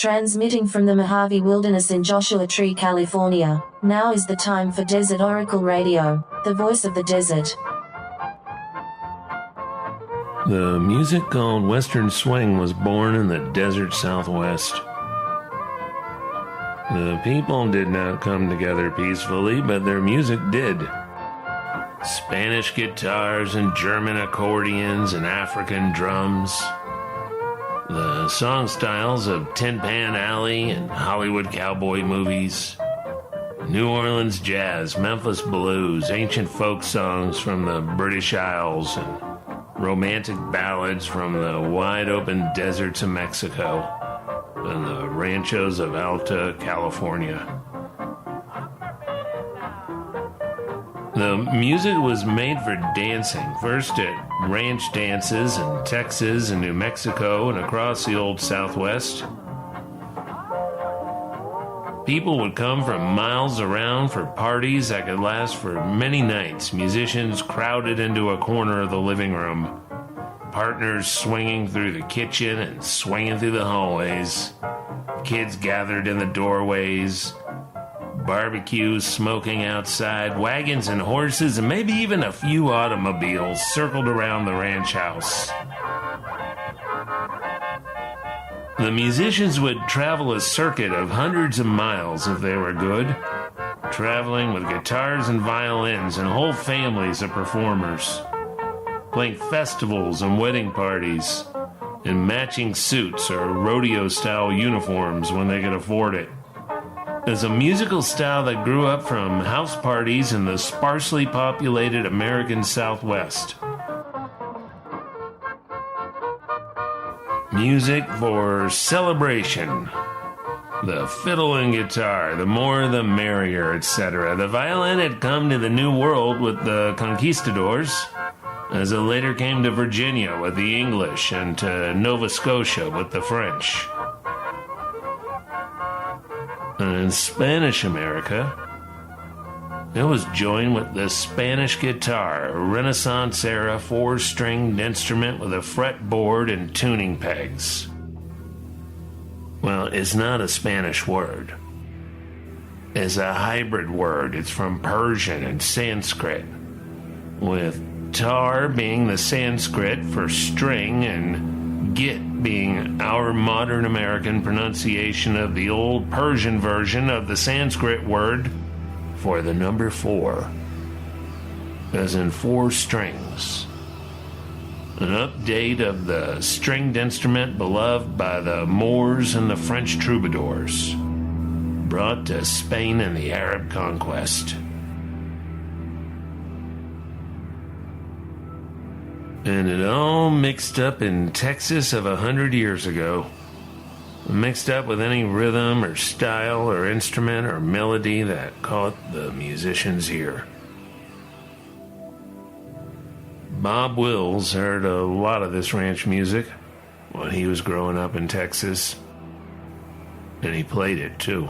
Transmitting from the Mojave Wilderness in Joshua Tree, California, now is the time for Desert Oracle Radio, the voice of the desert. The music called Western Swing was born in the desert Southwest. The people did not come together peacefully, but their music did. Spanish guitars and German accordions and African drums. The song styles of Tin Pan Alley and Hollywood cowboy movies. New Orleans jazz, Memphis blues, ancient folk songs from the British Isles, and romantic ballads from the wide-open deserts of Mexico and the ranchos of Alta California. The music was made for dancing, first at ranch dances in Texas and New Mexico and across the old Southwest. People would come from miles around for parties that could last for many nights. Musicians crowded into a corner of the living room. Partners swinging through the kitchen and swinging through the hallways. Kids gathered in the doorways. Barbecues smoking outside. Wagons and horses and maybe even a few automobiles circled around the ranch house. The musicians would travel a circuit of hundreds of miles if they were good, traveling with guitars and violins and whole families of performers, playing festivals and wedding parties in matching suits or rodeo-style uniforms when they could afford it. It's a musical style that grew up from house parties in the sparsely populated American Southwest. Music for celebration. The fiddle and guitar, the more the merrier, etc. The violin had come to the New World with the conquistadors, as it later came to Virginia with the English and to Nova Scotia with the French. And in Spanish America, it was joined with the Spanish guitar, a Renaissance-era four-stringed instrument with a fretboard and tuning pegs. Well, it's not a Spanish word. It's a hybrid word. It's from Persian and Sanskrit, with tar being the Sanskrit for string and git being our modern American pronunciation of the old Persian version of the Sanskrit word for the number 4, as in 4 strings. An update of the stringed instrument beloved by the Moors and the French troubadours, brought to Spain in the Arab conquest. And it all mixed up in Texas of 100 years ago. Mixed up with any rhythm or style or instrument or melody that caught the musician's ear. Bob Wills heard a lot of this ranch music when he was growing up in Texas, and he played it too.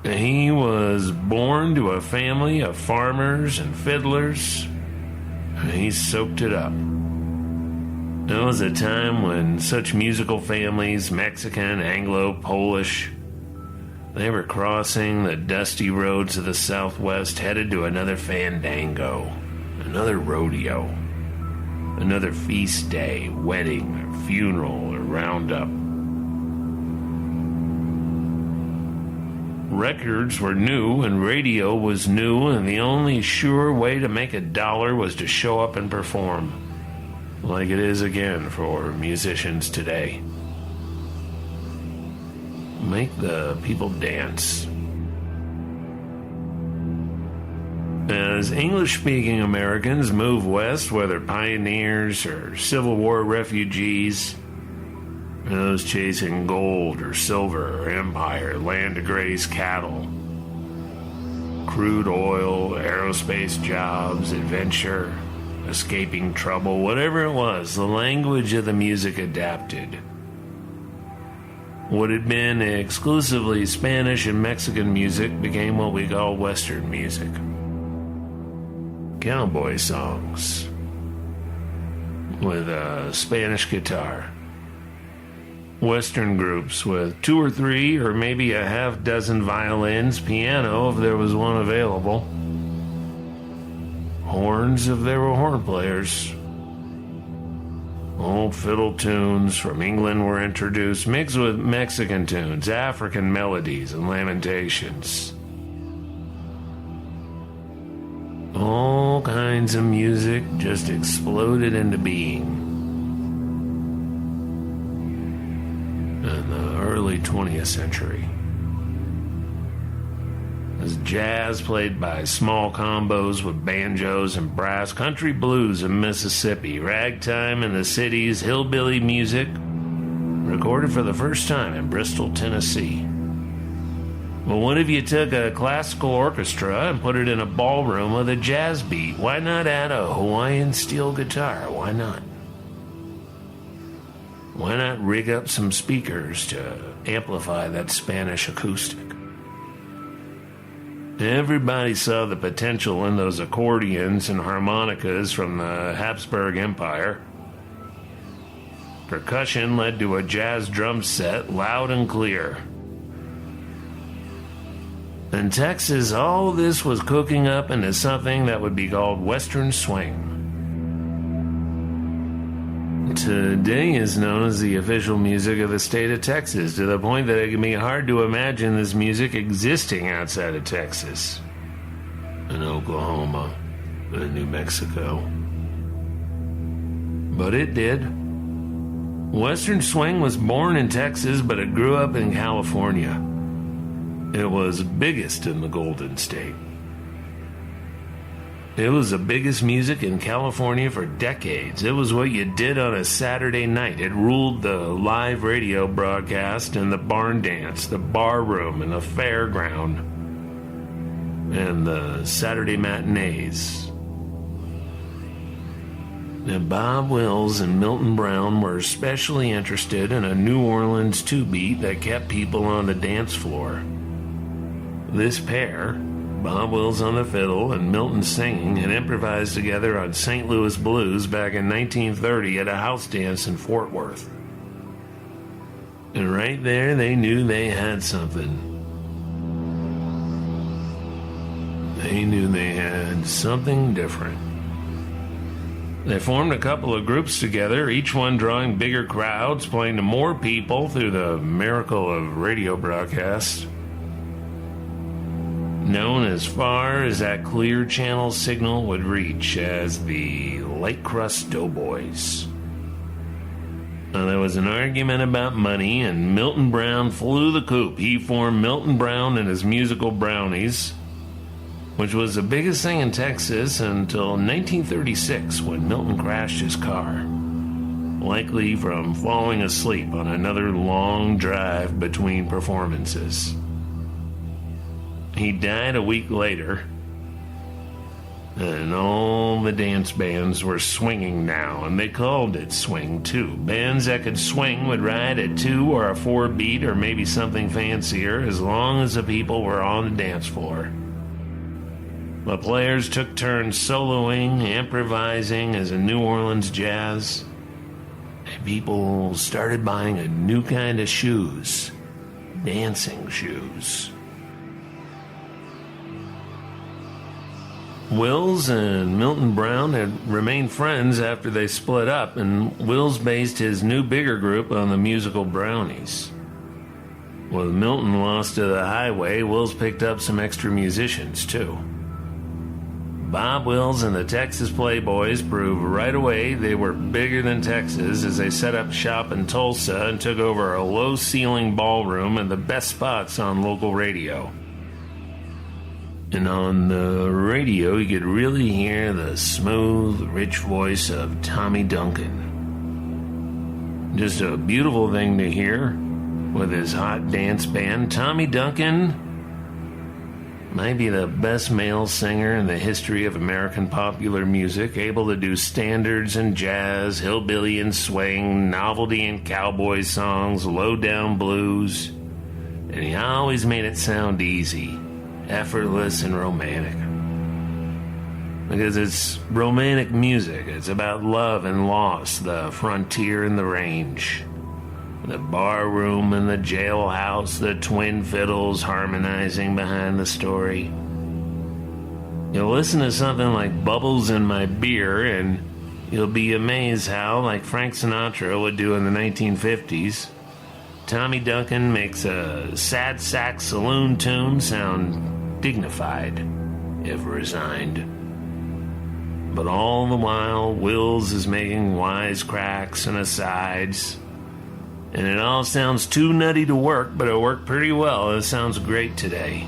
And he was born to a family of farmers and fiddlers, and he soaked it up. It was a time when such musical families, Mexican, Anglo, Polish, they were crossing the dusty roads of the Southwest, headed to another fandango, another rodeo, another feast day, wedding, or funeral, or roundup. Records were new, and radio was new, and the only sure way to make $1 was to show up and perform, like it is again for musicians today. Make the people dance. As English-speaking Americans move west, whether pioneers or Civil War refugees, those chasing gold or silver or empire, land to graze cattle, crude oil, aerospace jobs, adventure, escaping trouble, whatever it was, the language of the music adapted. What had been exclusively Spanish and Mexican music became what we call Western music. Cowboy songs with a Spanish guitar. Western groups with 2 or 3 or maybe a half dozen violins, piano if there was one available, horns if there were horn players. Old fiddle tunes from England were introduced, mixed with Mexican tunes, African melodies, and lamentations. All kinds of music just exploded into being in the early 20th century. As jazz played by small combos with banjos and brass, country blues in Mississippi, ragtime in the cities, hillbilly music, recorded for the first time in Bristol, Tennessee. Well, what if you took a classical orchestra and put it in a ballroom with a jazz beat? Why not add a Hawaiian steel guitar? Why not? Why not rig up some speakers to amplify that Spanish acoustic? Everybody saw the potential in those accordions and harmonicas from the Habsburg Empire. Percussion led to a jazz drum set, loud and clear. In Texas, all this was cooking up into something that would be called Western Swing. Today is known as the official music of the state of Texas, to the point that it can be hard to imagine this music existing outside of Texas, in Oklahoma, and New Mexico. But it did. Western Swing was born in Texas, but it grew up in California. It was biggest in the Golden State. It was the biggest music in California for decades. It was what you did on a Saturday night. It ruled the live radio broadcast and the barn dance, the bar room and the fairground, and the Saturday matinees. And Bob Wills and Milton Brown were especially interested in a New Orleans 2-beat that kept people on the dance floor. This pair, Bob Wills on the fiddle and Milton singing, had improvised together on St. Louis Blues back in 1930 at a house dance in Fort Worth. And right there, they knew they had something. They knew they had something different. They formed a couple of groups together, each one drawing bigger crowds, playing to more people through the miracle of radio broadcasts. Known as far as that clear channel signal would reach as the Light Crust Doughboys. Now, there was an argument about money, and Milton Brown flew the coop. He formed Milton Brown and his Musical Brownies, which was the biggest thing in Texas until 1936, when Milton crashed his car, likely from falling asleep on another long drive between performances. He died a week later, and all the dance bands were swinging now, and they called it swing too. Bands that could swing would ride a 2 or a 4 beat or maybe something fancier, as long as the people were on the dance floor. The players took turns soloing, improvising as a New Orleans jazz, and people started buying a new kind of shoes, dancing shoes. Wills and Milton Brown had remained friends after they split up, and Wills based his new bigger group on the Musical Brownies. With Milton lost to the highway, Wills picked up some extra musicians too. Bob Wills and the Texas Playboys proved right away they were bigger than Texas as they set up shop in Tulsa and took over a low-ceiling ballroom and the best spots on local radio. And on the radio, you could really hear the smooth, rich voice of Tommy Duncan. Just a beautiful thing to hear with his hot dance band. Tommy Duncan might be the best male singer in the history of American popular music, able to do standards and jazz, hillbilly and swing, novelty and cowboy songs, low-down blues. And he always made it sound easy, effortless and romantic. Because it's romantic music. It's about love and loss, the frontier and the range. The bar room and the jailhouse, the twin fiddles harmonizing behind the story. You'll listen to something like Bubbles in My Beer, and you'll be amazed how, like Frank Sinatra would do in the 1950s, Tommy Duncan makes a sad sax saloon tune sound dignified, if resigned. But all the while, Wills is making wisecracks and asides, and it all sounds too nutty to work, but it worked pretty well. It sounds great today.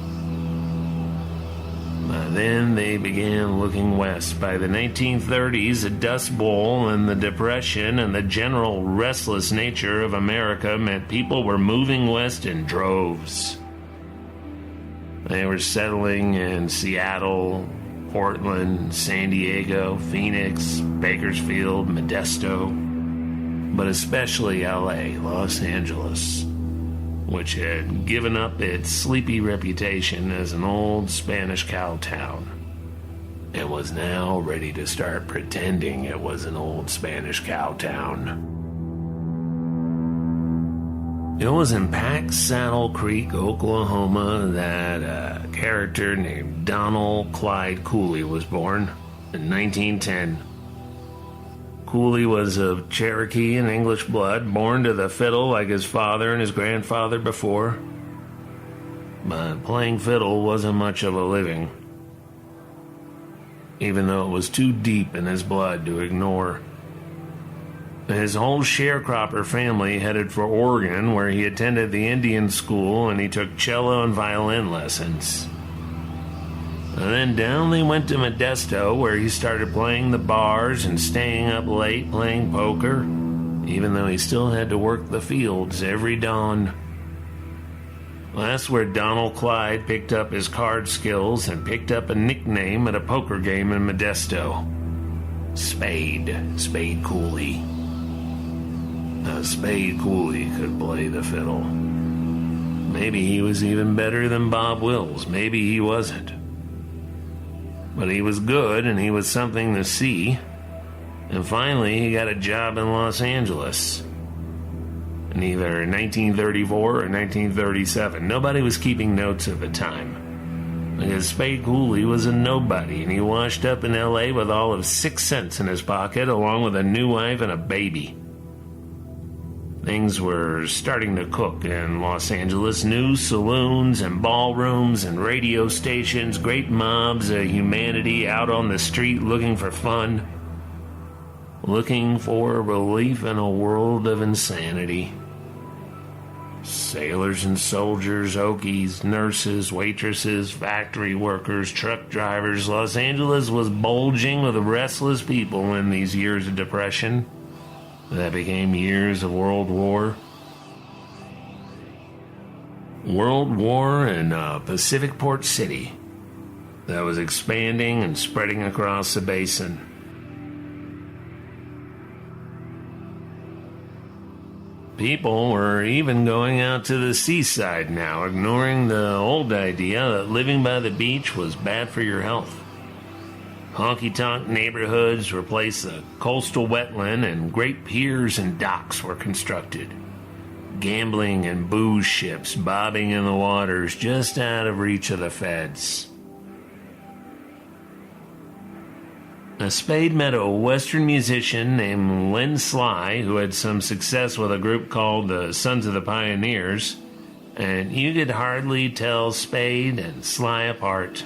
By then, they began looking west. By the 1930s, the Dust Bowl and the Depression and the general restless nature of America meant people were moving west in droves. They were settling in Seattle, Portland, San Diego, Phoenix, Bakersfield, Modesto, but especially LA, Los Angeles, which had given up its sleepy reputation as an old Spanish cow town and was now ready to start pretending it was an old Spanish cow town. It was in Pack Saddle Creek, Oklahoma, that a character named Donald Clyde Cooley was born in 1910. Cooley was of Cherokee and English blood, born to the fiddle like his father and his grandfather before. But playing fiddle wasn't much of a living, even though it was too deep in his blood to ignore. His whole sharecropper family headed for Oregon, where he attended the Indian school and he took cello and violin lessons. And then down they went to Modesto, where he started playing the bars and staying up late playing poker, even though he still had to work the fields every dawn. Well, that's where Donald Clyde picked up his card skills and picked up a nickname at a poker game in Modesto. Spade Cooley. Now, Spade Cooley could play the fiddle. Maybe he was even better than Bob Wills. Maybe he wasn't. But he was good, and he was something to see. And finally, he got a job in Los Angeles. In either 1934 or 1937. Nobody was keeping notes at the time, because Spade Cooley was a nobody, and he washed up in L.A. with all of 6 cents in his pocket, along with a new wife and a baby. Things were starting to cook in Los Angeles. New saloons and ballrooms and radio stations, great mobs of humanity out on the street looking for fun, looking for relief in a world of insanity. Sailors and soldiers, Okies, nurses, waitresses, factory workers, truck drivers. Los Angeles was bulging with restless people in these years of depression that became years of World War. World War in Pacific Port City that was expanding and spreading across the basin. People were even going out to the seaside now, ignoring the old idea that living by the beach was bad for your health. Honky-tonk neighborhoods replaced the coastal wetland, and great piers and docks were constructed. Gambling and booze ships bobbing in the waters just out of reach of the feds. Now, Spade met a Western musician named Len Sly, who had some success with a group called the Sons of the Pioneers, and you could hardly tell Spade and Sly apart.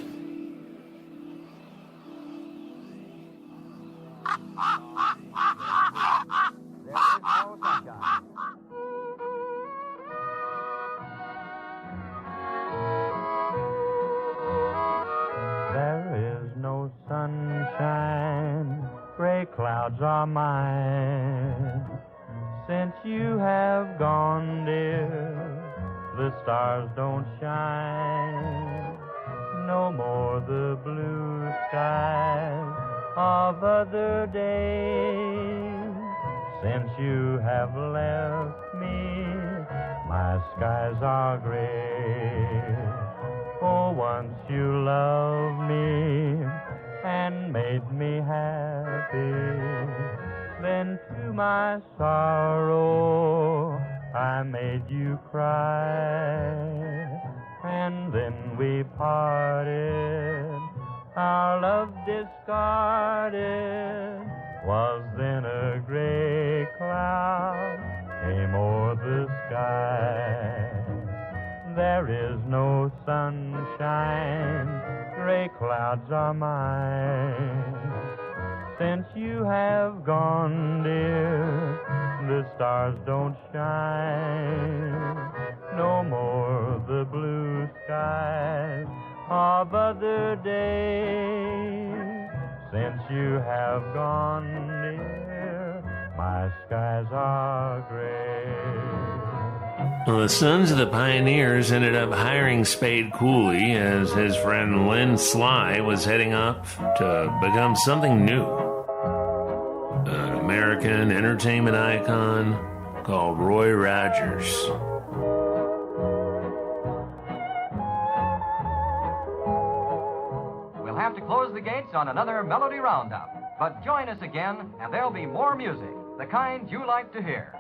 There is no sunshine, gray clouds are mine. Since you have gone, dear, the stars don't shine. No more the blue skies of other days. Since you have left me, my skies are gray. Oh, once you loved me and made me happy, then to my sorrow I made you cry, and then we parted. Our love discarded was then a gray cloud came o'er the sky. There is no sunshine, gray clouds are mine. Since you have gone, dear, the stars don't shine. No more the blue skies of other days. Since you have gone, dear, my skies are gray. Well, the Sons of the Pioneers ended up hiring Spade Cooley as his friend Lynn Sly was heading up to become something new. An American entertainment icon called Roy Rogers. We'll have to close the gates on another Melody Roundup. But join us again, and there'll be more music, the kind you like to hear.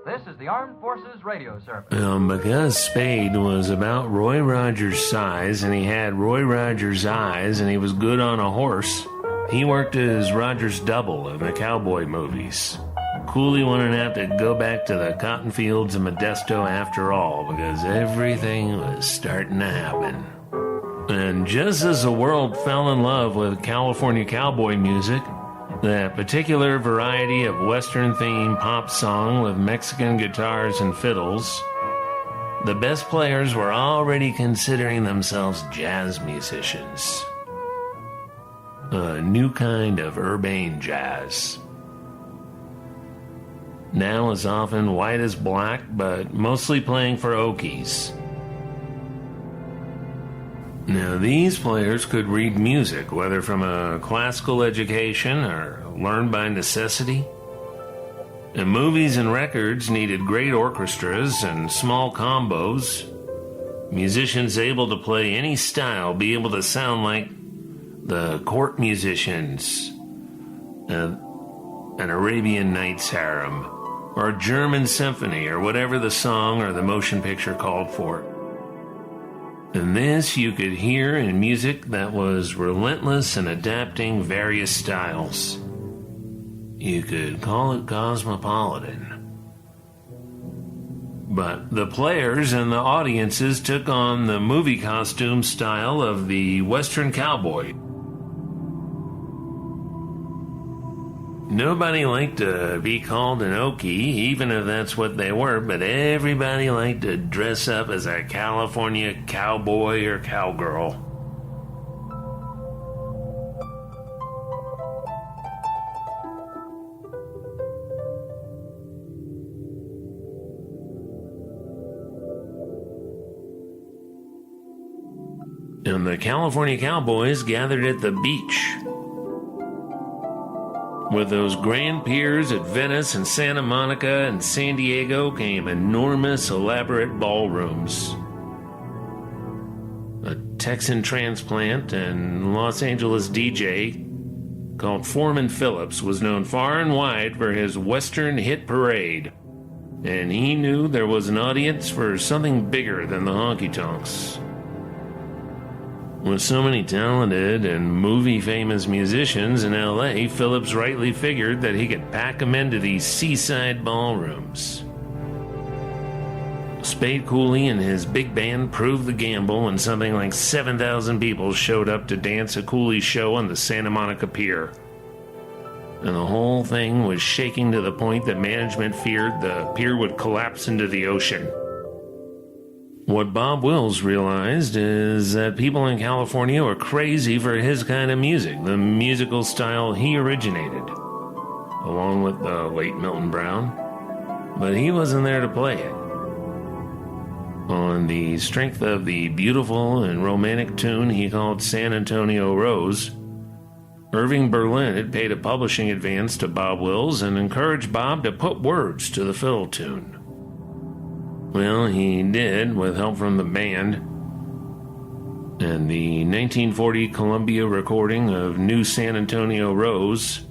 This is the Armed Forces Radio Service. Because Spade was about Roy Rogers' size, and he had Roy Rogers' eyes, and he was good on a horse, he worked as Rogers' double in the cowboy movies. Cooley wouldn't have to go back to the cotton fields of Modesto after all, because everything was starting to happen. And just as the world fell in love with California cowboy music, that particular variety of Western-themed pop song with Mexican guitars and fiddles, the best players were already considering themselves jazz musicians. A new kind of urbane jazz. Now is often white as black, but mostly playing for Okies. Now, these players could read music, whether from a classical education or learned by necessity. And movies and records needed great orchestras and small combos. Musicians able to play any style be able to sound like the court musicians, an Arabian Nights harem, or a German symphony, or whatever the song or the motion picture called for. And this you could hear in music that was relentless in adapting various styles. You could call it cosmopolitan. But the players and the audiences took on the movie costume style of the Western cowboy. Nobody liked to be called an Okie, even if that's what they were, but everybody liked to dress up as a California cowboy or cowgirl. And the California cowboys gathered at the beach. With those grand piers at Venice and Santa Monica and San Diego came enormous, elaborate ballrooms. A Texan transplant and Los Angeles DJ called Foreman Phillips was known far and wide for his Western hit parade, and he knew there was an audience for something bigger than the honky-tonks. With so many talented and movie-famous musicians in L.A., Phillips rightly figured that he could pack them into these seaside ballrooms. Spade Cooley and his big band proved the gamble when something like 7,000 people showed up to dance a Cooley show on the Santa Monica Pier. And the whole thing was shaking to the point that management feared the pier would collapse into the ocean. What Bob Wills realized is that people in California were crazy for his kind of music, the musical style he originated, along with the late Milton Brown, but he wasn't there to play it. On the strength of the beautiful and romantic tune he called San Antonio Rose, Irving Berlin had paid a publishing advance to Bob Wills and encouraged Bob to put words to the fiddle tune. Well, he did, with help from the band, and the 1940 Columbia recording of New San Antonio Rose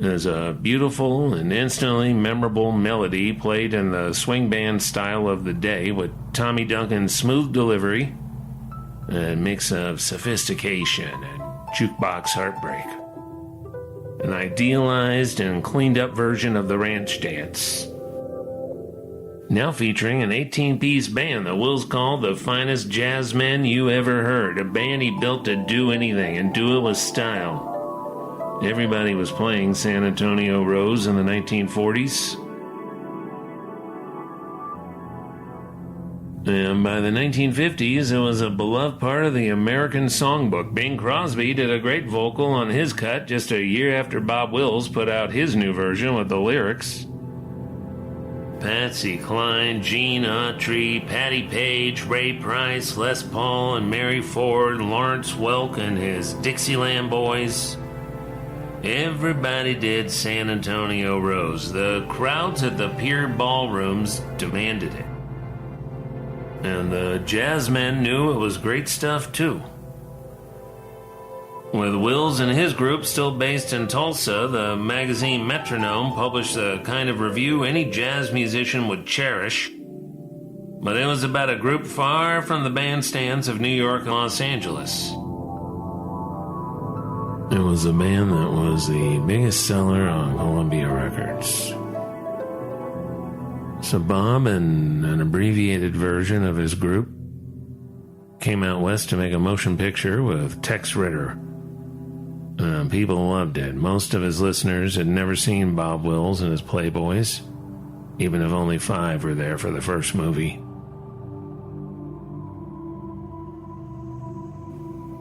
There's a beautiful and instantly memorable melody played in the swing band style of the day with Tommy Duncan's smooth delivery, a mix of sophistication and jukebox heartbreak. An idealized and cleaned up version of the ranch dance. Now featuring an 18-piece band that Wills called the finest jazz men you ever heard, a band he built to do anything and do it with style. Everybody was playing San Antonio Rose in the 1940s. And by the 1950s, it was a beloved part of the American songbook. Bing Crosby did a great vocal on his cut just a year after Bob Wills put out his new version with the lyrics. Patsy Cline, Gene Autry, Patty Page, Ray Price, Les Paul and Mary Ford, Lawrence Welk and his Dixieland Boys. Everybody did San Antonio Rose. The crowds at the pier ballrooms demanded it. And the jazzmen knew it was great stuff too. With Wills and his group still based in Tulsa, the magazine Metronome published the kind of review any jazz musician would cherish. But it was about a group far from the bandstands of New York and Los Angeles. It was a band that was the biggest seller on Columbia Records. So Bob and an abbreviated version of his group came out west to make a motion picture with Tex Ritter. People loved it. Most of his listeners had never seen Bob Wills and his Playboys, even if only 5 were there for the first movie.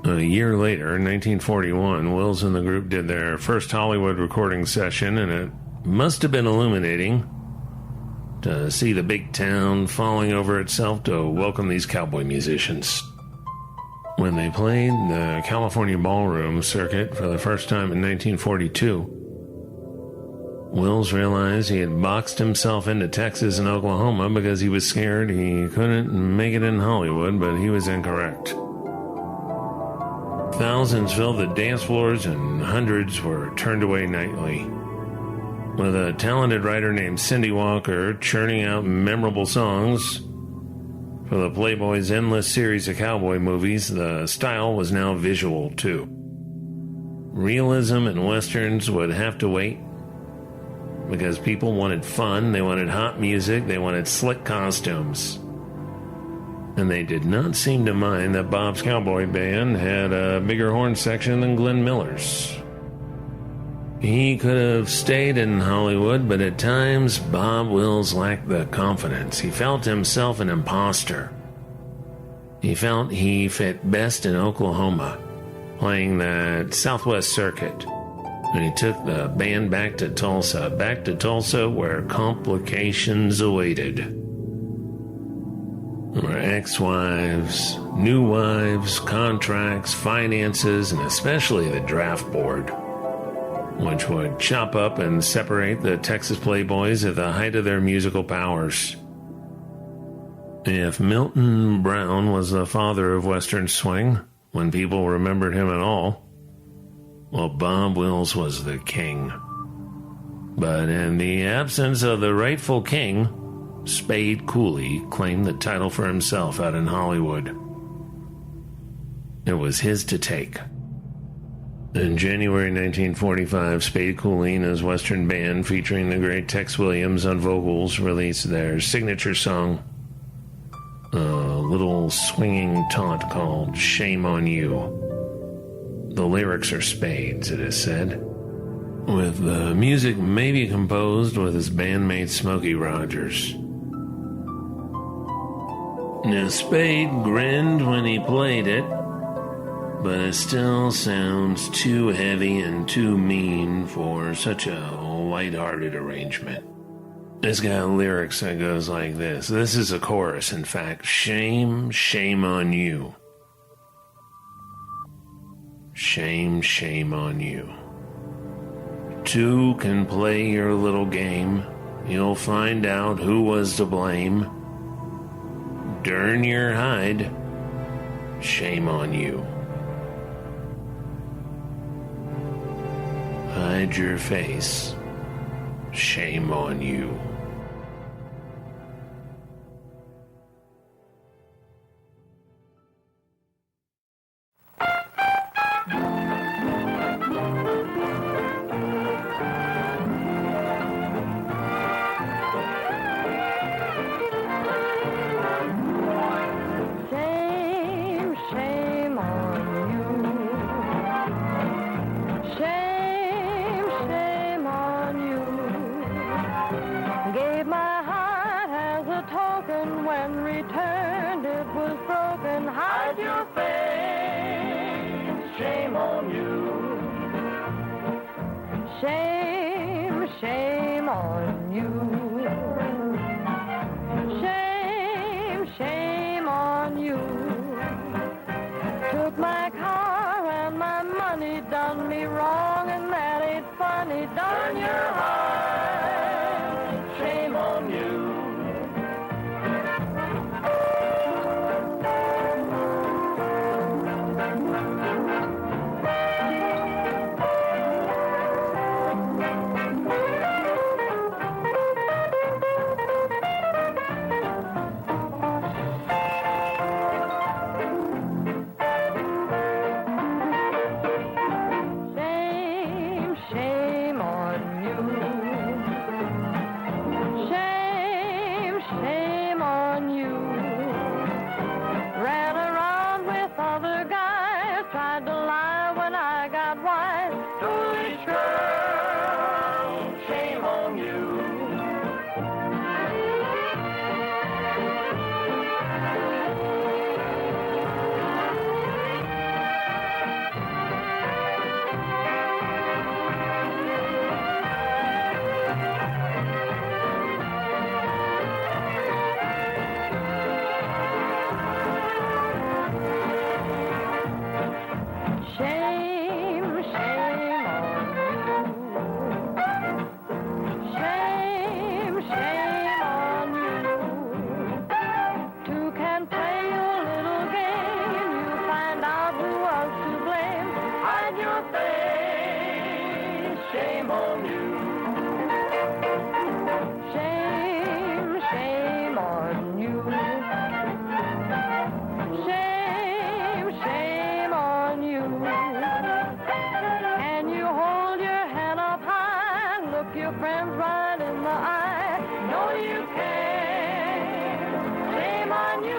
A year later, in 1941, Wills and the group did their first Hollywood recording session, and it must have been illuminating to see the big town falling over itself to welcome these cowboy musicians. When they played the California ballroom circuit for the first time in 1942, Wills realized he had boxed himself into Texas and Oklahoma because he was scared he couldn't make it in Hollywood, but he was incorrect. Thousands filled the dance floors and hundreds were turned away nightly. With a talented writer named Cindy Walker churning out memorable songs for the Playboys' endless series of cowboy movies, the style was now visual too. Realism and westerns would have to wait because people wanted fun, they wanted hot music, they wanted slick costumes. And they did not seem to mind that Bob's Cowboy Band had a bigger horn section than Glenn Miller's. He could have stayed in Hollywood, but at times Bob Wills lacked the confidence. He felt himself an imposter. He felt he fit best in Oklahoma, playing that Southwest circuit. And he took the band back to Tulsa where complications awaited. There were ex-wives, new wives, contracts, finances, and especially the draft board, which would chop up and separate the Texas Playboys at the height of their musical powers. If Milton Brown was the father of Western swing, when people remembered him at all, well, Bob Wills was the king. But in the absence of the rightful king, Spade Cooley claimed the title for himself out in Hollywood. It was his to take. In January 1945, Spade Cooley and his Western band, featuring the great Tex Williams on vocals, released their signature song, a little swinging taunt called Shame on You. The lyrics are Spade's, it is said, with the music maybe composed with his bandmate Smokey Rogers. Now, Spade grinned when he played it, but it still sounds too heavy and too mean for such a light-hearted arrangement. It's got lyrics that goes like this. This is a chorus, in fact. Shame, shame on you. Shame, shame on you. Two can play your little game. You'll find out who was to blame. Durn your hide. Shame on you. I hide your face. Shame on you. Shame, shame on you. Shame, shame on you. Gave my heart as a token, when returned it was broken. Hide your face. Shame on you. Shame, shame on you. Shame, shame on you. Took my car and my money, done me wrong, and that ain't funny. Done your heart. Shame on you. Shame, shame on you. Shame, shame on you. Ran around with other guys, tried to lie when I got wise. Foolish girl, shame on you. Shame, shame on you. Shame, shame on you. Two can play your little game. You find out who was to blame. Hide your face. Shame on you. Shame, shame on you. Shame, shame on you. Can you hold your head up high, look your friends right in the eye? No, you can't. Shame on you.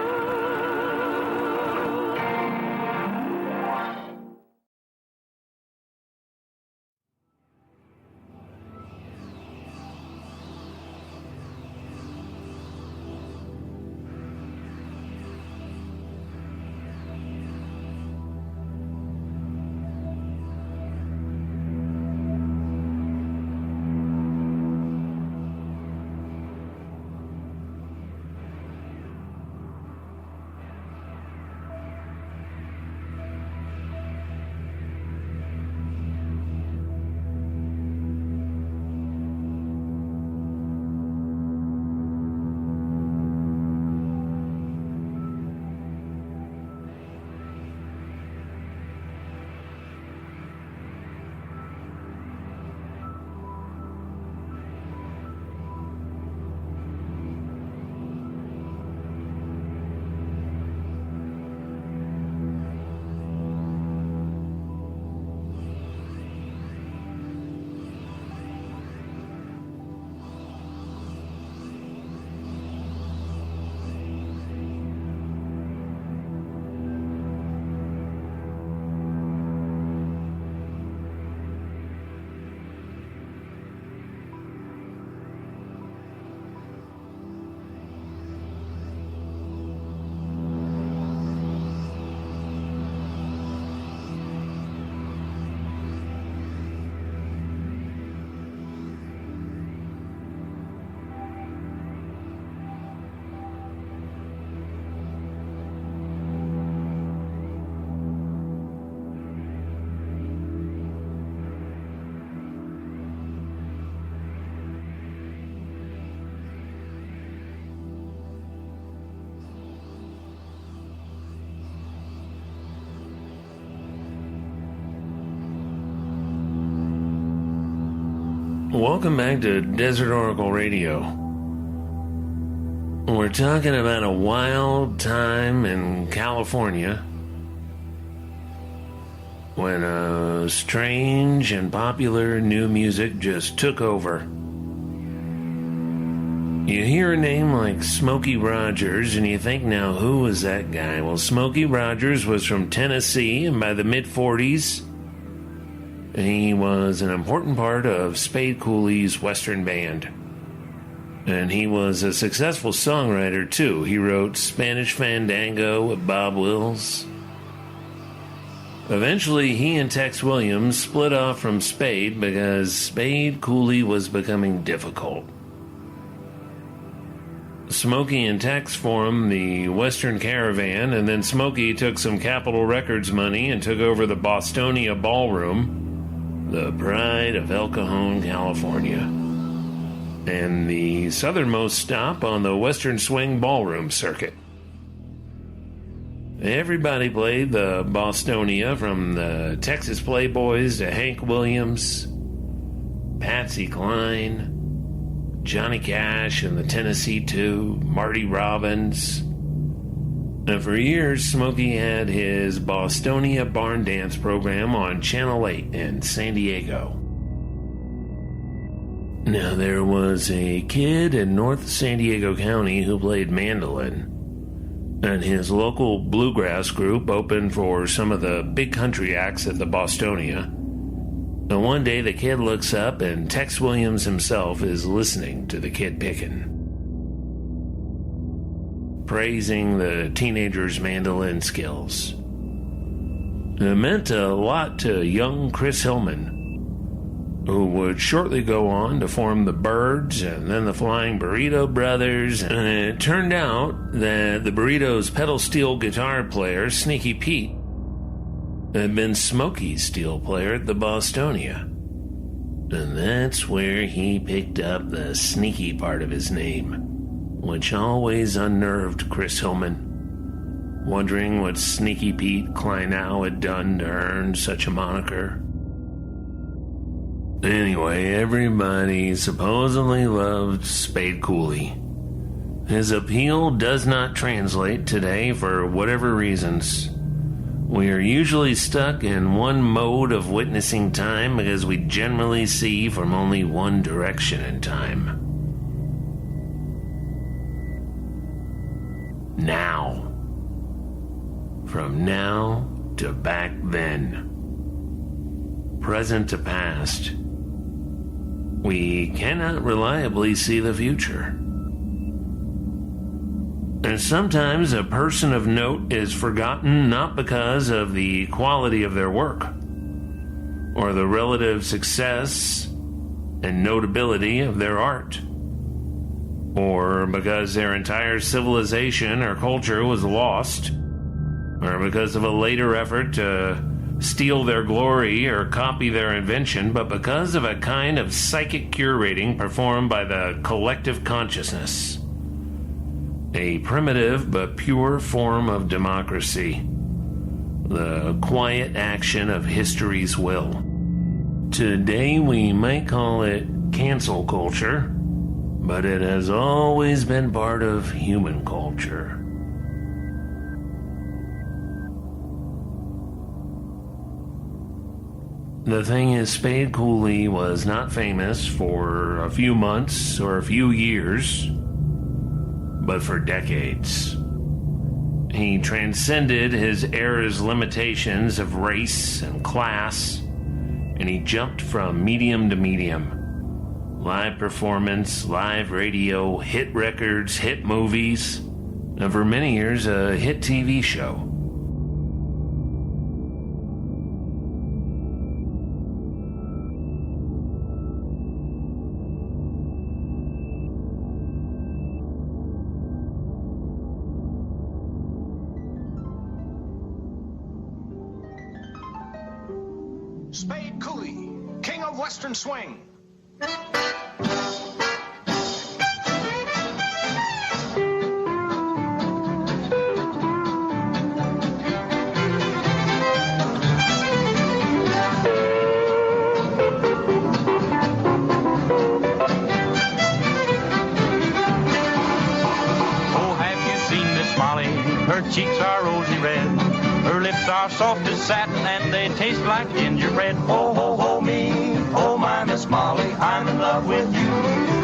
Welcome back to Desert Oracle Radio. We're talking about a wild time in California when strange and popular new music just took over. You hear a name like Smokey Rogers and you think, now who was that guy? Well, Smokey Rogers was from Tennessee, and by the mid-40s, he was an important part of Spade Cooley's Western Band. And he was a successful songwriter, too. He wrote Spanish Fandango with Bob Wills. Eventually, he and Tex Williams split off from Spade because Spade Cooley was becoming difficult. Smokey and Tex formed the Western Caravan, and then Smokey took some Capitol Records money and took over the Bostonia Ballroom, the pride of El Cajon, California, and the southernmost stop on the Western Swing Ballroom circuit. Everybody played the Bostonia, from the Texas Playboys to Hank Williams, Patsy Cline, Johnny Cash and the Tennessee Two, Marty Robbins. And for years, Smokey had his Bostonia Barn Dance program on Channel 8 in San Diego. Now, there was a kid in North San Diego County who played mandolin, and his local bluegrass group opened for some of the big country acts at the Bostonia. And one day the kid looks up and Tex Williams himself is listening to the kid picking, praising the teenager's mandolin skills. It meant a lot to young Chris Hillman, who would shortly go on to form the Byrds and then the Flying Burrito Brothers. And it turned out that the Burritos' pedal steel guitar player, Sneaky Pete, had been Smokey's steel player at the Bostonia. And that's where he picked up the sneaky part of his name, which always unnerved Chris Hillman, wondering what Sneaky Pete Kleinow had done to earn such a moniker. Anyway, everybody supposedly loved Spade Cooley. His appeal does not translate today for whatever reasons. We are usually stuck in one mode of witnessing time because we generally see from only one direction in time. Now. From now to back then. Present to past. We cannot reliably see the future. And sometimes a person of note is forgotten not because of the quality of their work, or the relative success and notability of their art, or because their entire civilization or culture was lost, or because of a later effort to steal their glory or copy their invention, but because of a kind of psychic curating performed by the collective consciousness. A primitive but pure form of democracy. The quiet action of history's will. Today we might call it cancel culture, but it has always been part of human culture. The thing is, Spade Cooley was not famous for a few months or a few years, but for decades. He transcended his era's limitations of race and class, and he jumped from medium to medium. Live performance, live radio, hit records, hit movies, and for many years a hit TV show. Spade Cooley, king of Western swing. Her cheeks are rosy red. Her lips are soft as satin and they taste like gingerbread. Oh, ho, ho, me, oh, my Miss Molly, I'm in love with you.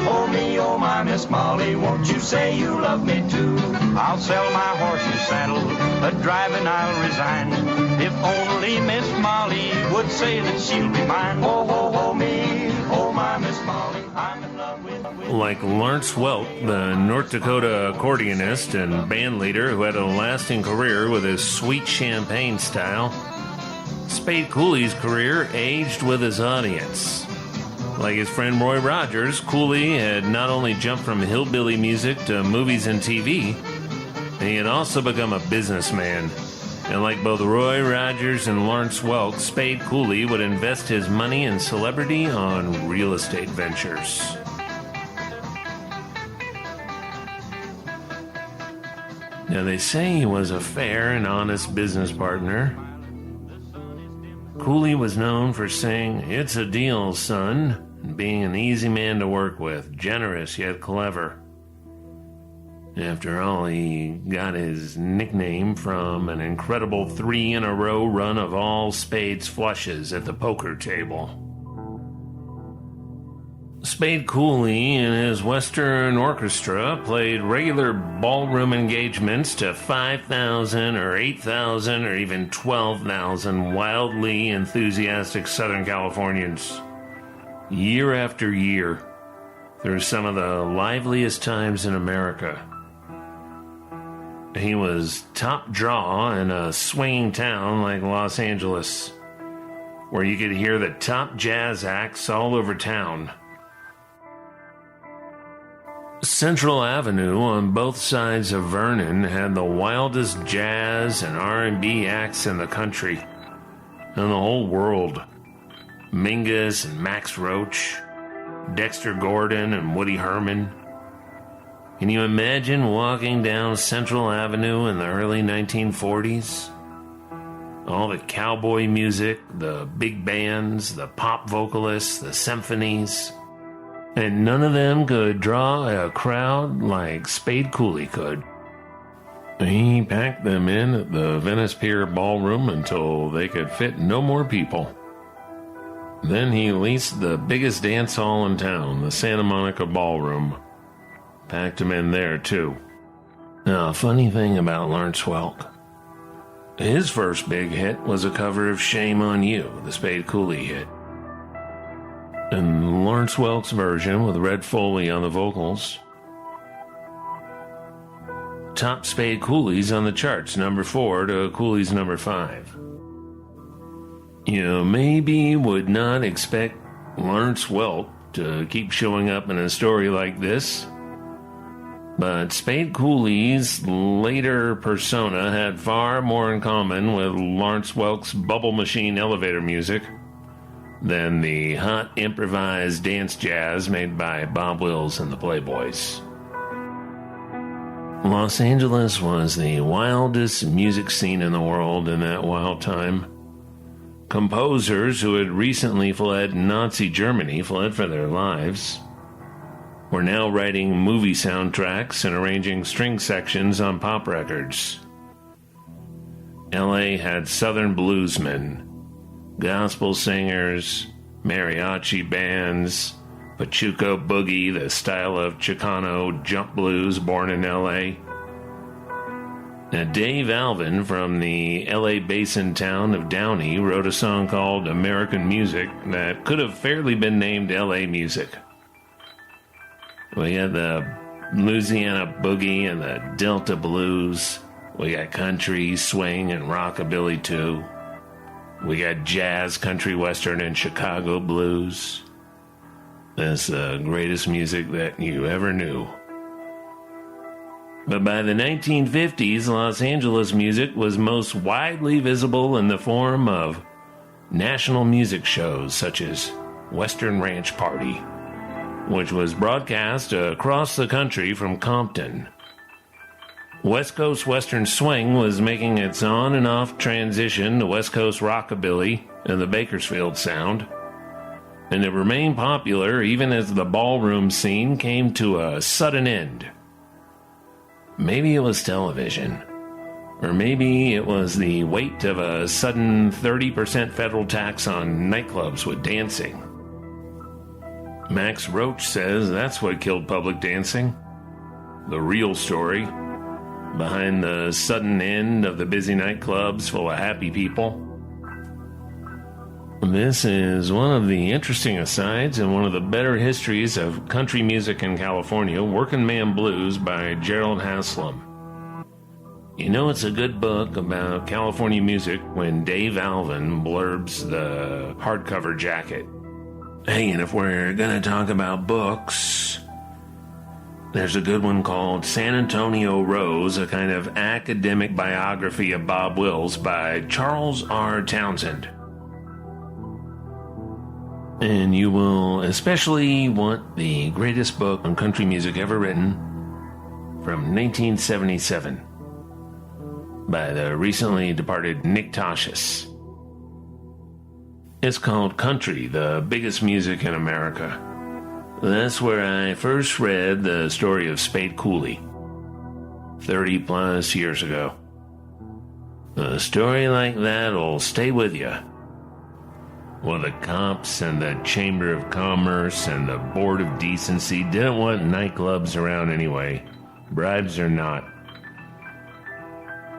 Oh, me, oh, my Miss Molly, won't you say you love me too? I'll sell my horse and saddle, a driving I'll resign. If only Miss Molly would say that she'll be mine. Oh, ho, ho, me, oh, my Miss Molly, I'm in love with you. Like Lawrence Welk, the North Dakota accordionist and band leader who had a lasting career with his sweet champagne style, Spade Cooley's career aged with his audience. Like his friend Roy Rogers, Cooley had not only jumped from hillbilly music to movies and TV, he had also become a businessman. And like both Roy Rogers and Lawrence Welk, Spade Cooley would invest his money and celebrity on real estate ventures. Now, they say he was a fair and honest business partner. Cooley was known for saying, "It's a deal, son," and being an easy man to work with, generous yet clever. After all, he got his nickname from an incredible 3-in-a-row run of all Spade's flushes at the poker table. Spade Cooley and his Western Orchestra played regular ballroom engagements to 5,000 or 8,000 or even 12,000 wildly enthusiastic Southern Californians. Year after year, through some of the liveliest times in America. He was top draw in a swinging town like Los Angeles, where you could hear the top jazz acts all over town. Central Avenue on both sides of Vernon had the wildest jazz and R&B acts in the country and the whole world. Mingus and Max Roach, Dexter Gordon and Woody Herman. Can you imagine walking down Central Avenue in the early 1940s? All the cowboy music, the big bands, the pop vocalists, the symphonies. And none of them could draw a crowd like Spade Cooley could. He packed them in at the Venice Pier Ballroom until they could fit no more people. Then he leased the biggest dance hall in town, the Santa Monica Ballroom. Packed them in there, too. Now, a funny thing about Lawrence Welk. His first big hit was a cover of Shame on You, the Spade Cooley hit. And Lawrence Welk's version with Red Foley on the vocals topped Spade Cooley's on the charts, number 4 to Cooley's number 5. You maybe would not expect Lawrence Welk to keep showing up in a story like this, but Spade Cooley's later persona had far more in common with Lawrence Welk's bubble machine elevator music than the hot improvised dance jazz made by Bob Wills and the Playboys. Los Angeles was the wildest music scene in the world in that wild time. Composers who had recently fled Nazi Germany, fled for their lives, were now writing movie soundtracks and arranging string sections on pop records. LA had Southern bluesmen, gospel singers, mariachi bands, Pachuco Boogie, the style of Chicano jump blues born in L.A. Now, Dave Alvin from the L.A. basin town of Downey wrote a song called American Music that could have fairly been named L.A. Music. We had the Louisiana Boogie and the Delta Blues. We got country, swing, and rockabilly, too. We got jazz, country, western, and Chicago blues. That's the greatest music that you ever knew. But by the 1950s, Los Angeles music was most widely visible in the form of national music shows such as Western Ranch Party, which was broadcast across the country from Compton. West Coast Western Swing was making its on and off transition to West Coast Rockabilly and the Bakersfield sound, and it remained popular even as the ballroom scene came to a sudden end. Maybe it was television. Or maybe it was the weight of a sudden 30% federal tax on nightclubs with dancing. Max Roach says that's what killed public dancing. The real story behind the sudden end of the busy nightclubs full of happy people. This is one of the interesting asides and one of the better histories of country music in California, Working Man Blues by Gerald Haslam. You know it's a good book about California music when Dave Alvin blurbs the hardcover jacket. Hey, and if we're going to talk about books, there's a good one called San Antonio Rose, a kind of academic biography of Bob Wills by Charles R. Townsend. And you will especially want the greatest book on country music ever written from 1977 by the recently departed Nick Tosches. It's called Country, the Biggest Music in America. That's where I first read the story of Spade Cooley 30 plus years ago. A story like that'll stay with you. Well, the cops and the Chamber of Commerce and the Board of Decency didn't want nightclubs around anyway, bribes or not.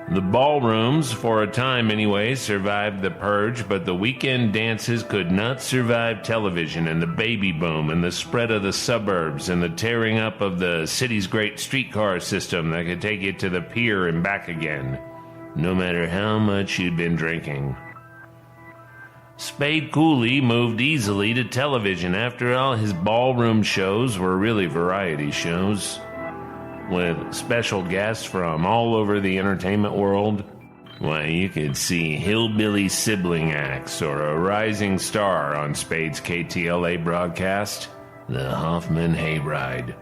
The ballrooms, for a time anyway, survived the purge, but the weekend dances could not survive television and the baby boom and the spread of the suburbs and the tearing up of the city's great streetcar system that could take you to the pier and back again, no matter how much you'd been drinking. Spade Cooley moved easily to television. After all, his ballroom shows were really variety shows, with special guests from all over the entertainment world. Why, you could see hillbilly sibling acts or a rising star on Spade's KTLA broadcast, the Hoffman Hayride.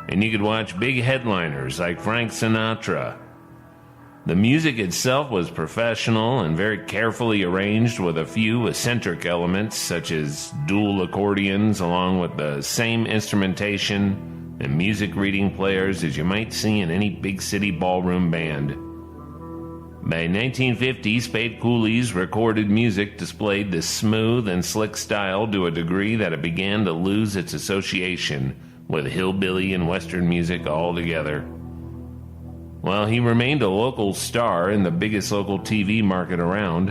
And you could watch big headliners like Frank Sinatra. The music itself was professional and very carefully arranged with a few eccentric elements such as dual accordions along with the same instrumentation and music reading players as you might see in any big city ballroom band. By 1950, Spade Cooley's recorded music displayed this smooth and slick style to a degree that it began to lose its association with hillbilly and western music altogether. While he remained a local star in the biggest local TV market around,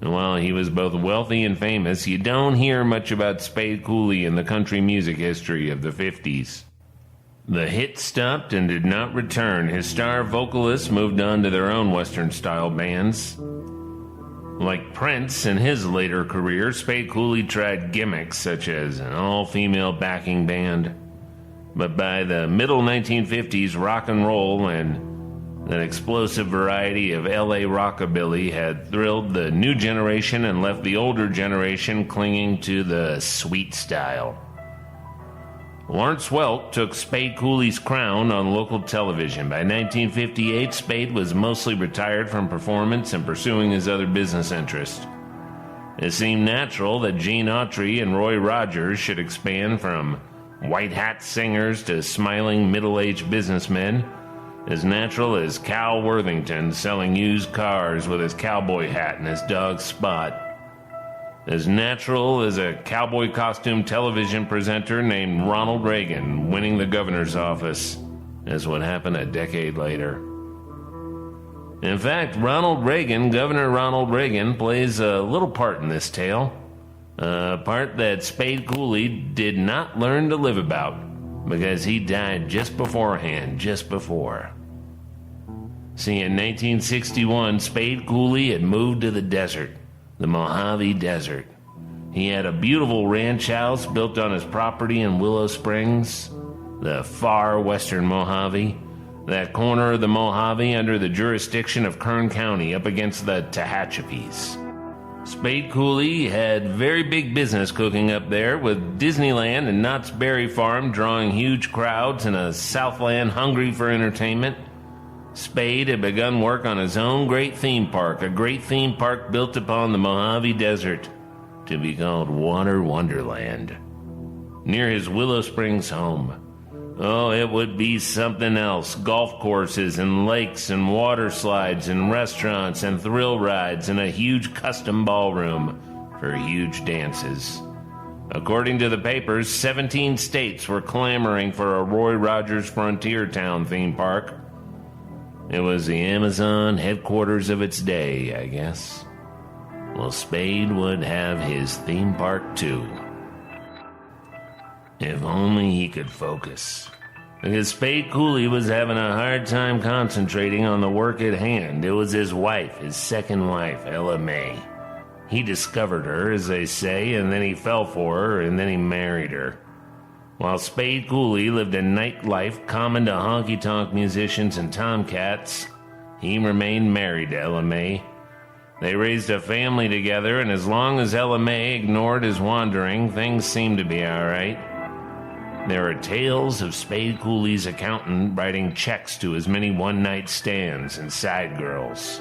and while he was both wealthy and famous, you don't hear much about Spade Cooley in the country music history of the 50s. The hit stopped and did not return. His star vocalists moved on to their own Western-style bands. Like Prince in his later career, Spade Cooley tried gimmicks such as an all-female backing band. But by the middle 1950s, rock and roll and that explosive variety of LA rockabilly had thrilled the new generation and left the older generation clinging to the sweet style. Lawrence Welk took Spade Cooley's crown on local television. By 1958, Spade was mostly retired from performance and pursuing his other business interests. It seemed natural that Gene Autry and Roy Rogers should expand from white hat singers to smiling middle-aged businessmen, as natural as Cal Worthington selling used cars with his cowboy hat and his dog Spot. As natural as a cowboy costume television presenter named Ronald Reagan winning the governor's office, as what happened a decade later. In fact, Governor Ronald Reagan, plays a little part in this tale, a part that Spade Cooley did not learn to live about, because he died just before. See, in 1961, Spade Cooley had moved to the desert, the Mojave Desert. He had a beautiful ranch house built on his property in Willow Springs, the far western Mojave, that corner of the Mojave under the jurisdiction of Kern County up against the Tehachapis. Spade Cooley had very big business cooking up there, with Disneyland and Knott's Berry Farm drawing huge crowds and a Southland hungry for entertainment. Spade had begun work on his own great theme park, a great theme park built upon the Mojave Desert, to be called Water Wonderland, near his Willow Springs home. Oh, it would be something else. Golf courses and lakes and water slides and restaurants and thrill rides and a huge custom ballroom for huge dances. According to the papers, 17 states were clamoring for a Roy Rogers Frontier Town theme park. It was the Amazon headquarters of its day, I guess. Well, Spade would have his theme park too. If only he could focus. Because Spade Cooley was having a hard time concentrating on the work at hand. It was his wife, his second wife, Ella May. He discovered her, as they say, and then he fell for her, and then he married her. While Spade Cooley lived a nightlife common to honky-tonk musicians and tomcats, he remained married to Ella May. They raised a family together, and as long as Ella May ignored his wandering, things seemed to be all right. There are tales of Spade Cooley's accountant writing checks to as many one-night stands and side girls.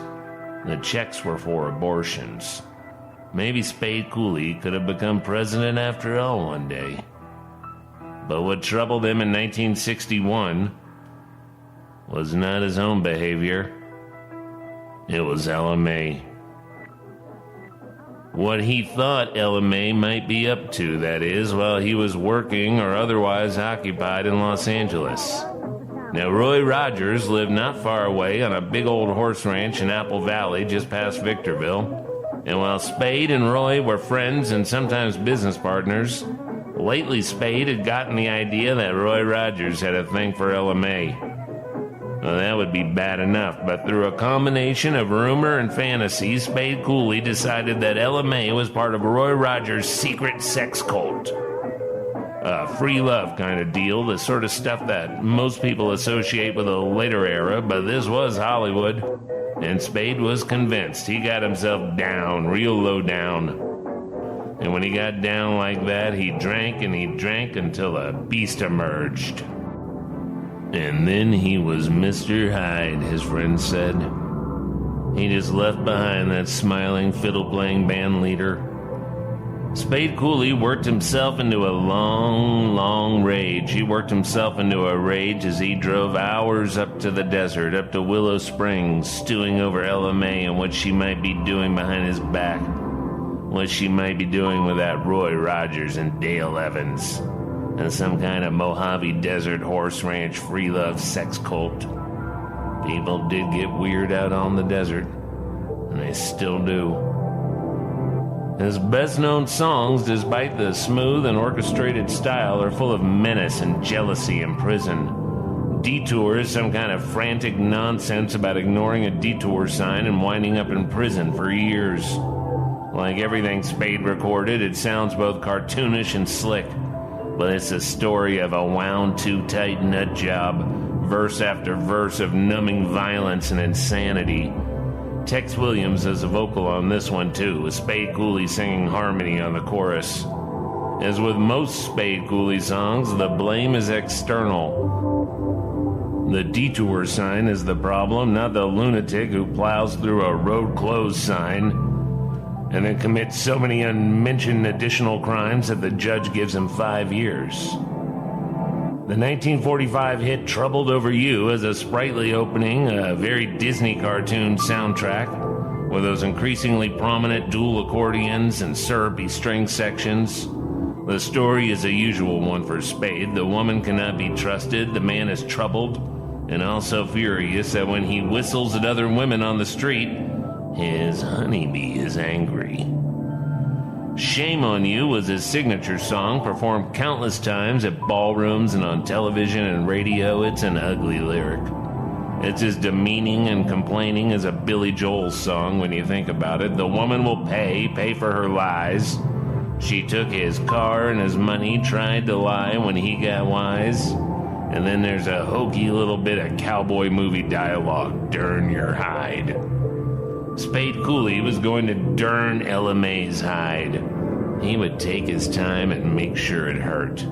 The checks were for abortions. Maybe Spade Cooley could have become president after all one day. But what troubled him in 1961 was not his own behavior. It was Ella May. What he thought Ella May might be up to, that is, while he was working or otherwise occupied in Los Angeles. Now, Roy Rogers lived not far away on a big old horse ranch in Apple Valley just past Victorville. And while Spade and Roy were friends and sometimes business partners, lately Spade had gotten the idea that Roy Rogers had a thing for Ella May. Well, that would be bad enough, but through a combination of rumor and fantasy, Spade Cooley decided that Ella May was part of Roy Rogers' secret sex cult. A free love kind of deal, the sort of stuff that most people associate with a later era, but this was Hollywood. And Spade was convinced. He got himself down, real low down. And when he got down like that, he drank and he drank until a beast emerged. And then he was Mr. Hyde, his friend said. He just left behind that smiling, fiddle-playing band leader. Spade Cooley worked himself into a long rage. He worked himself into a rage as he drove hours up to the desert, up to Willow Springs, stewing over Ella May and what she might be doing behind his back. What she might be doing with that Roy Rogers and Dale Evans. And some kind of Mojave Desert horse ranch free love sex cult. People did get weird out on the desert. And they still do. His best-known songs, despite the smooth and orchestrated style, are full of menace and jealousy in prison. Detour is some kind of frantic nonsense about ignoring a detour sign and winding up in prison for years. Like everything Spade recorded, it sounds both cartoonish and slick, but it's a story of a wound-too-tight nut job, verse after verse of numbing violence and insanity. Tex Williams is a vocal on this one too, with Spade Cooley singing harmony on the chorus. As with most Spade Cooley songs, the blame is external. The detour sign is the problem, not the lunatic who plows through a road closed sign and then commits so many unmentioned additional crimes that the judge gives him 5 years. The 1945 hit Troubled Over You is a sprightly opening, a very Disney cartoon soundtrack, with those increasingly prominent dual accordions and syrupy string sections. The story is a usual one for Spade. The woman cannot be trusted, the man is troubled, and also furious that when he whistles at other women on the street, his honeybee is angry. Shame on You was his signature song, performed countless times at ballrooms and on television and radio. It's an ugly lyric. It's as demeaning and complaining as a Billy Joel song when you think about it. The woman will pay for her lies. She took his car and his money, tried to lie when he got wise. And then there's a hokey little bit of cowboy movie dialogue, "Dern your hide." Spade Cooley was going to dern Ella May's hide. He would take his time and make sure it hurt.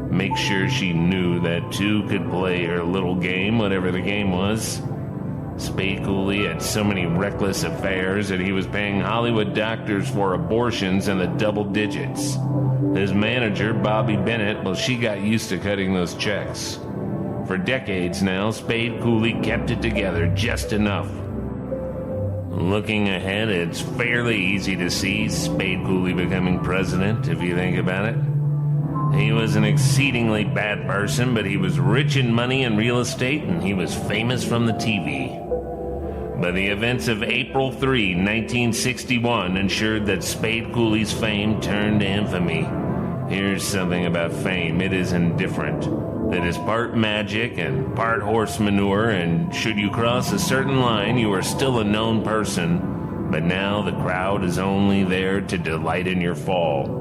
Make sure she knew that two could play her little game, whatever the game was. Spade Cooley had so many reckless affairs that he was paying Hollywood doctors for abortions in the double digits. His manager, Bobby Bennett, well, she got used to cutting those checks. For decades now, Spade Cooley kept it together just enough. Looking ahead, it's fairly easy to see Spade Cooley becoming president, if you think about it. He was an exceedingly bad person, but he was rich in money and real estate, and he was famous from the TV. But the events of April 3, 1961 ensured that Spade Cooley's fame turned to infamy. Here's something about fame. It is indifferent. It is part magic and part horse manure, and should you cross a certain line, you are still a known person. But now the crowd is only there to delight in your fall.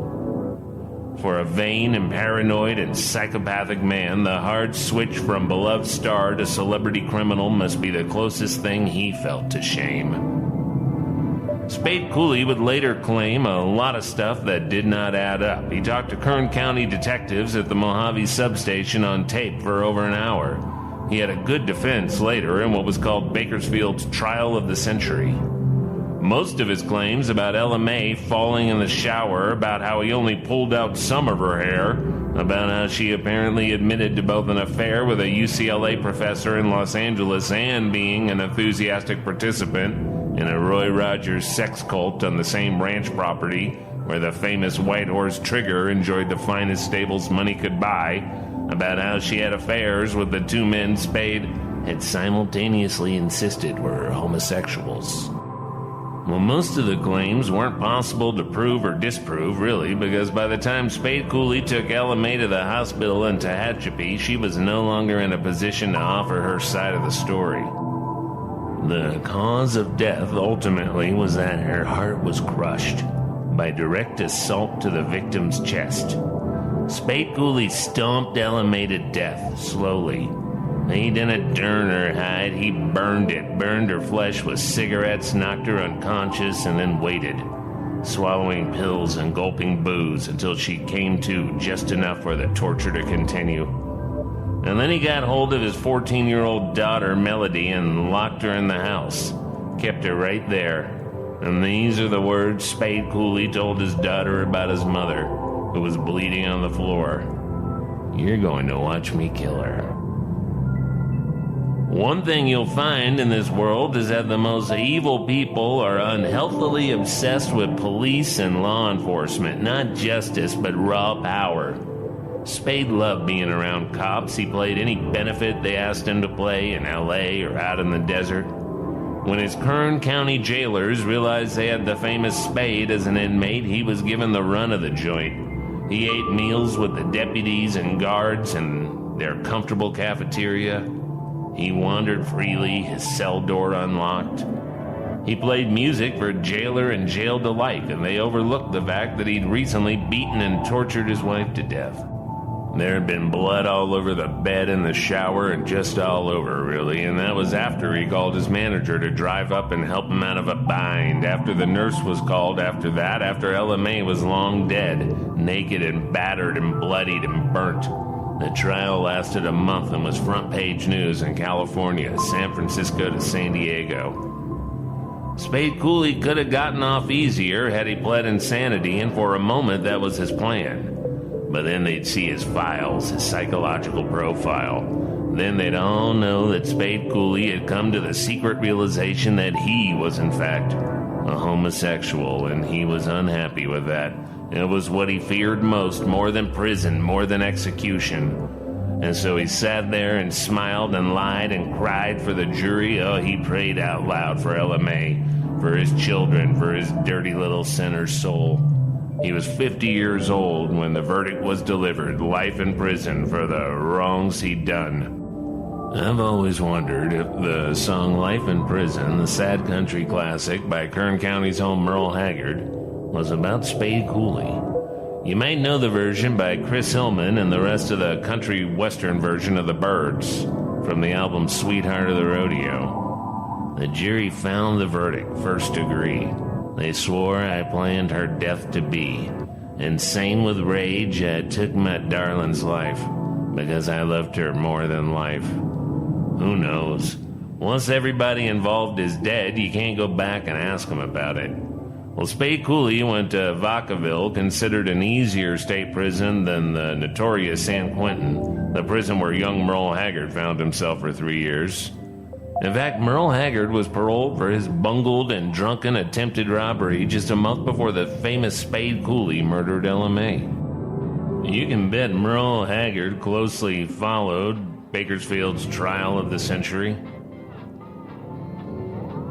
For a vain and paranoid and psychopathic man, the hard switch from beloved star to celebrity criminal must be the closest thing he felt to shame. Spade Cooley would later claim a lot of stuff that did not add up. He talked to Kern County detectives at the Mojave substation on tape for over an hour. He had a good defense later in what was called Bakersfield's trial of the century. Most of his claims about Ella May falling in the shower, about how he only pulled out some of her hair, about how she apparently admitted to both an affair with a UCLA professor in Los Angeles and being an enthusiastic participant in a Roy Rogers sex cult on the same ranch property where the famous White Horse Trigger enjoyed the finest stables money could buy, about how she had affairs with the two men Spade had simultaneously insisted were homosexuals. Well, most of the claims weren't possible to prove or disprove, really, because by the time Spade Cooley took Ella May to the hospital in Tehachapi, she was no longer in a position to offer her side of the story. The cause of death ultimately was that her heart was crushed by direct assault to the victim's chest. Spade Cooley stomped Ella May to death, slowly. He didn't burn her hide, he burned it, burned her flesh with cigarettes, knocked her unconscious, and then waited, swallowing pills and gulping booze until she came to just enough for the torture to continue. And then he got hold of his 14-year-old daughter, Melody, and locked her in the house, kept her right there. And these are the words Spade Cooley told his daughter about his mother, who was bleeding on the floor. "You're going to watch me kill her." One thing you'll find in this world is that the most evil people are unhealthily obsessed with police and law enforcement, not justice, but raw power. Spade loved being around cops. He played any benefit they asked him to play in LA or out in the desert. When his Kern County jailers realized they had the famous Spade as an inmate, he was given the run of the joint. He ate meals with the deputies and guards in their comfortable cafeteria. He wandered freely, his cell door unlocked. He played music for jailer and jailed alike, and they overlooked the fact that he'd recently beaten and tortured his wife to death. There had been blood all over the bed and the shower and just all over, really, and that was after he called his manager to drive up and help him out of a bind, after the nurse was called, after that, after Ella May was long dead, naked and battered and bloodied and burnt. The trial lasted a month and was front-page news in California, San Francisco to San Diego. Spade Cooley could have gotten off easier had he pled insanity, and for a moment that was his plan. But then they'd see his files, his psychological profile. Then they'd all know that Spade Cooley had come to the secret realization that he was, in fact, a homosexual, and he was unhappy with that. It was what he feared most, more than prison, more than execution. And so he sat there and smiled and lied and cried for the jury. Oh, he prayed out loud for Ella May, for his children, for his dirty little sinner's soul. He was 50 years old when the verdict was delivered, life in prison for the wrongs he'd done. I've always wondered if the song Life in Prison, the sad country classic by Kern County's own Merle Haggard, was about Spade Cooley. You might know the version by Chris Hillman and the rest of the country western version of the Byrds from the album Sweetheart of the Rodeo. The jury found the verdict, first degree. They swore I planned her death to be. Insane with rage, I took my darling's life because I loved her more than life. Who knows? Once everybody involved is dead, you can't go back and ask them about it. Well, Spade Cooley went to Vacaville, considered an easier state prison than the notorious San Quentin, the prison where young Merle Haggard found himself for 3 years. In fact, Merle Haggard was paroled for his bungled and drunken attempted robbery just a month before the famous Spade Cooley murdered LMA. You can bet Merle Haggard closely followed Bakersfield's trial of the century.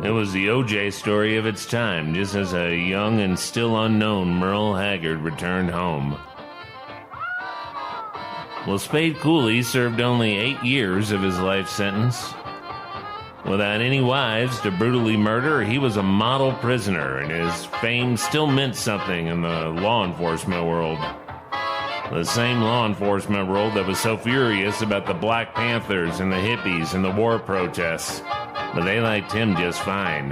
It was the O.J. story of its time, just as a young and still unknown Merle Haggard returned home. Well, Spade Cooley served only 8 years of his life sentence. Without any wives to brutally murder, he was a model prisoner, and his fame still meant something in the law enforcement world. The same law enforcement world that was so furious about the Black Panthers and the hippies and the war protests, but they liked him just fine.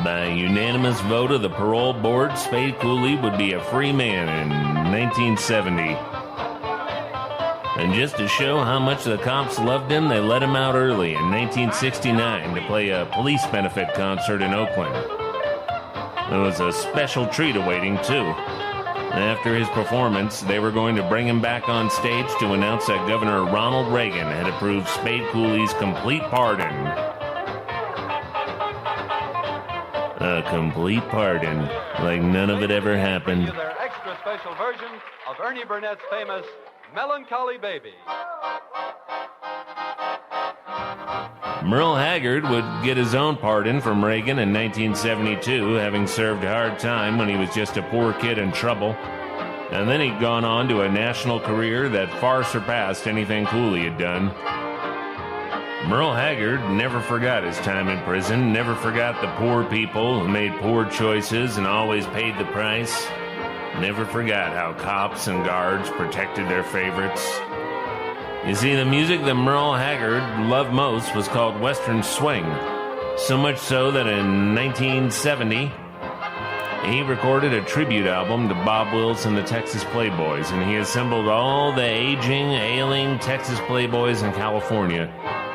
By unanimous vote of the parole board, Spade Cooley would be a free man in 1970. And just to show how much the cops loved him, they let him out early in 1969 to play a police benefit concert in Oakland. There was a special treat awaiting, too. After his performance, they were going to bring him back on stage to announce that Governor Ronald Reagan had approved Spade Cooley's complete pardon. A complete pardon, like none of it ever happened. To their extra special version of Ernie Burnett's famous Melancholy Baby. Merle Haggard would get his own pardon from Reagan in 1972, having served hard time when he was just a poor kid in trouble. And then he'd gone on to a national career that far surpassed anything Cooley had done. Merle Haggard never forgot his time in prison, never forgot the poor people who made poor choices and always paid the price. Never forgot how cops and guards protected their favorites. You see, the music that Merle Haggard loved most was called Western Swing. So much so that in 1970, he recorded a tribute album to Bob Wills and the Texas Playboys, and he assembled all the aging, ailing Texas Playboys in California,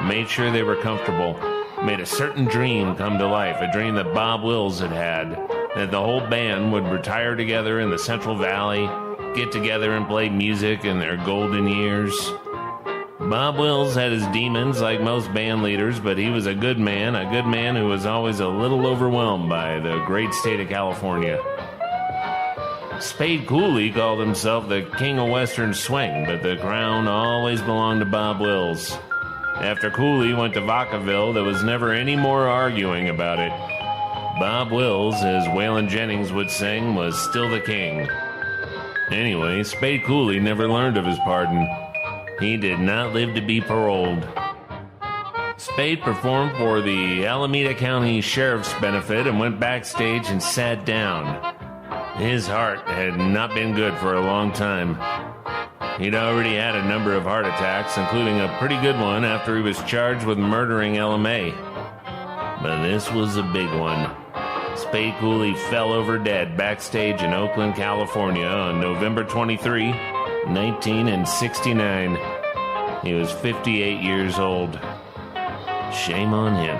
made sure they were comfortable, made a certain dream come to life, a dream that Bob Wills had had, that the whole band would retire together in the Central Valley, get together and play music in their golden years. Bob Wills had his demons like most band leaders, but he was a good man who was always a little overwhelmed by the great state of California. Spade Cooley called himself the King of Western Swing, but the crown always belonged to Bob Wills. After Cooley went to Vacaville, there was never any more arguing about it. Bob Wills, as Waylon Jennings would sing, was still the king. Anyway, Spade Cooley never learned of his pardon. He did not live to be paroled. Spade performed for the Alameda County Sheriff's benefit and went backstage and sat down. His heart had not been good for a long time. He'd already had a number of heart attacks, including a pretty good one after he was charged with murdering LMA. But this was a big one. Spade Cooley fell over dead backstage in Oakland, California on November 23, 1969. He was 58 years old. Shame on him.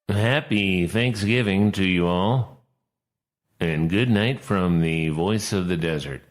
Happy Thanksgiving to you all, and good night from the voice of the desert.